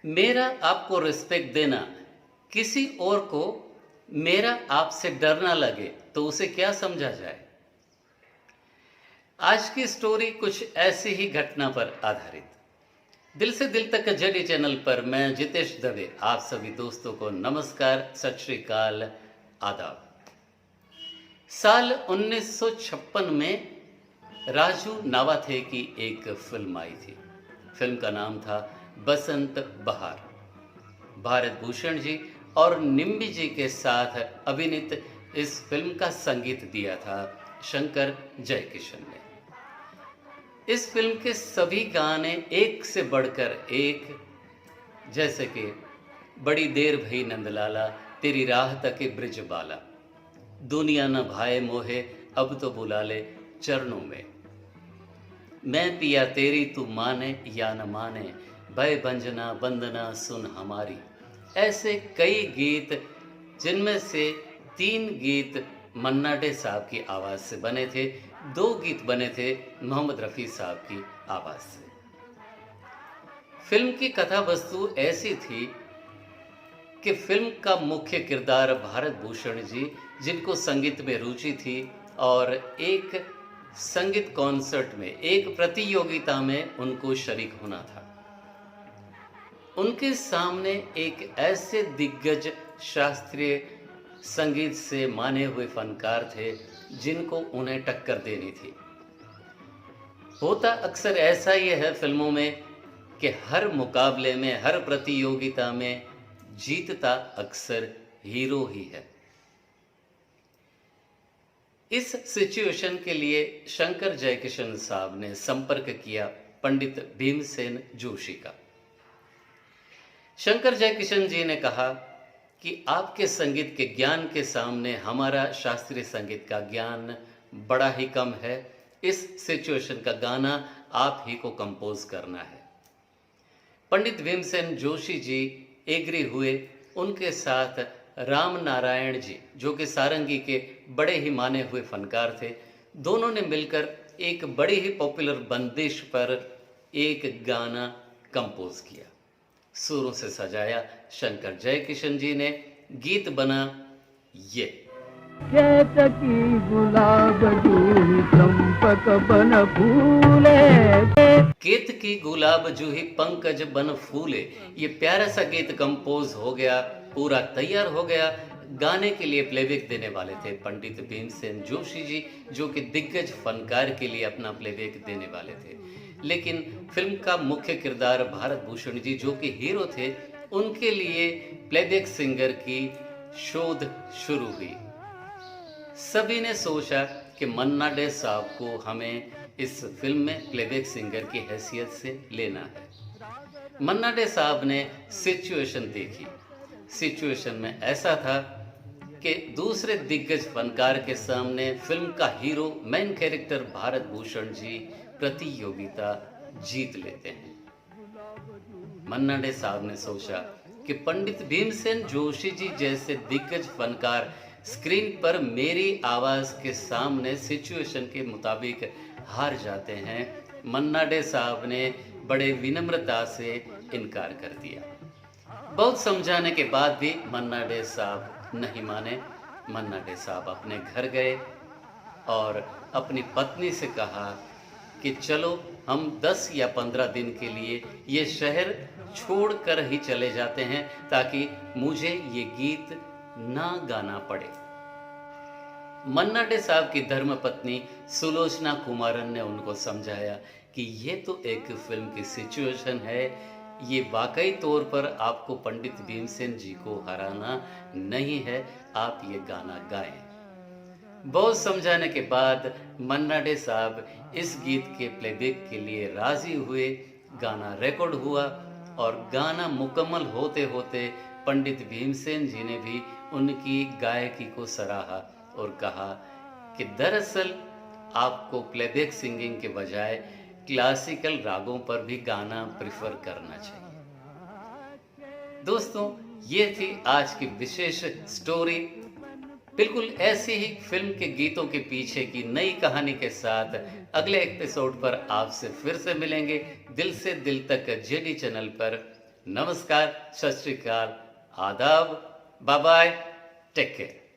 मेरा आपको रिस्पेक्ट देना, किसी और को मेरा आपसे डर ना लगे तो उसे क्या समझा जाए। आज की स्टोरी कुछ ऐसी ही घटना पर आधारित। दिल से दिल तक जेडी चैनल पर मैं जितेश दवे आप सभी दोस्तों को नमस्कार, सत श्री अकाल, आदाब। साल 1956 में राजू नावाथे की एक फिल्म आई थी। फिल्म का नाम था बसंत बहार। भारत भूषण जी और निम्बी जी के साथ अभिनीत इस फिल्म का संगीत दिया था शंकर जयकिशन ने। इस फिल्म के सभी गाने एक से बढ़कर एक, जैसे कि बड़ी देर भई नंदलाला, तेरी राह तके ब्रिज बाला, दुनिया न भाए मोहे अब तो बुला ले चरणों में, मैं पिया तेरी तू माने या न माने, भय भंजना वंदना सुन हमारी। ऐसे कई गीत, जिनमें से 3 गीत मन्ना डे साहब की आवाज़ से बने थे, 2 गीत बने थे मोहम्मद रफ़ी साहब की आवाज़ से। फिल्म की कथा वस्तु ऐसी थी कि फिल्म का मुख्य किरदार भारत भूषण जी, जिनको संगीत में रुचि थी और एक संगीत कॉन्सर्ट में, एक प्रतियोगिता में उनको शरीक होना था। उनके सामने एक ऐसे दिग्गज शास्त्रीय संगीत से माने हुए फनकार थे जिनको उन्हें टक्कर देनी थी। होता अक्सर ऐसा ही है फिल्मों में कि हर मुकाबले में, हर प्रतियोगिता में जीतता अक्सर हीरो ही है। इस सिचुएशन के लिए शंकर जयकिशन साहब ने संपर्क किया पंडित भीमसेन जोशी का। शंकर जयकिशन जी ने कहा कि आपके संगीत के ज्ञान के सामने हमारा शास्त्रीय संगीत का ज्ञान बड़ा ही कम है। इस सिचुएशन का गाना आप ही को कंपोज करना है। पंडित भीमसेन जोशी जी एग्री हुए। उनके साथ राम नारायण जी, जो कि सारंगी के बड़े ही माने हुए फनकार थे, दोनों ने मिलकर एक बड़ी ही पॉपुलर बंदिश पर एक गाना कंपोज किया। सुरों से सजाया शंकर जयकिशन जी ने। गीत बना ये। केतकी गुलाब जूही चंपक बन फूले, केतकी गुलाब जूही पंकज बन फूले। ये प्यारा सा गीत कंपोज हो गया, पूरा तैयार हो गया। गाने के लिए प्लेबैक देने वाले थे पंडित भीमसेन जोशी जी, जो कि दिग्गज फनकार के लिए अपना प्लेबैक देने वाले थे। लेकिन फिल्म का मुख्य किरदार भारत भूषण जी, जो कि हीरो थे, उनके लिए प्लेबैक सिंगर की शोध शुरू हुई। सभी ने सोचा कि मन्ना डे साहब को हमें इस फिल्म में प्लेबैक सिंगर की हैसियत से लेना है। मन्ना डे साहब ने सिचुएशन देखी। सिचुएशन में ऐसा था कि दूसरे दिग्गज फनकार के सामने फिल्म का hero, main character Bharat Bhushan ji प्रतियोगिता जीत लेते हैं। मन्ना डे साहब ने सोचा कि पंडित भीमसेन जोशी जी जैसे दिग्गज फनकार स्क्रीन पर मेरी आवाज़ के सामने सिचुएशन के मुताबिक हार जाते हैं। मन्ना डे साहब ने बड़े विनम्रता से इनकार कर दिया। बहुत समझाने के बाद भी मन्ना डे साहब नहीं माने। मन्ना डे साहब अपने घर गए और अपनी पत्नी से कहा कि चलो हम 10 या 15 दिन के लिए ये शहर छोड़कर ही चले जाते हैं, ताकि मुझे ये गीत ना गाना पड़े। मन्ना डे साहब की धर्मपत्नी सुलोचना कुमारन ने उनको समझाया कि ये तो एक फिल्म की सिचुएशन है, ये वाकई तौर पर आपको पंडित भीमसेन जी को हराना नहीं है, आप ये गाना गाएं। बहुत समझाने के बाद मन्ना डे साहब इस गीत के प्लेबैक के लिए राजी हुए। गाना रिकॉर्ड हुआ और गाना मुकम्मल होते होते पंडित भीमसेन जी ने भी उनकी गायकी को सराहा और कहा कि दरअसल आपको प्लेबैक सिंगिंग के बजाय क्लासिकल रागों पर भी गाना प्रिफर करना चाहिए। दोस्तों, ये थी आज की विशेष स्टोरी। बिल्कुल ऐसी ही फिल्म के गीतों के पीछे की नई कहानी के साथ अगले एपिसोड पर आपसे फिर से मिलेंगे दिल से दिल तक जेडी चैनल पर। नमस्कार, सत श्री अकाल, आदाब, बाय बाय, टेक केयर।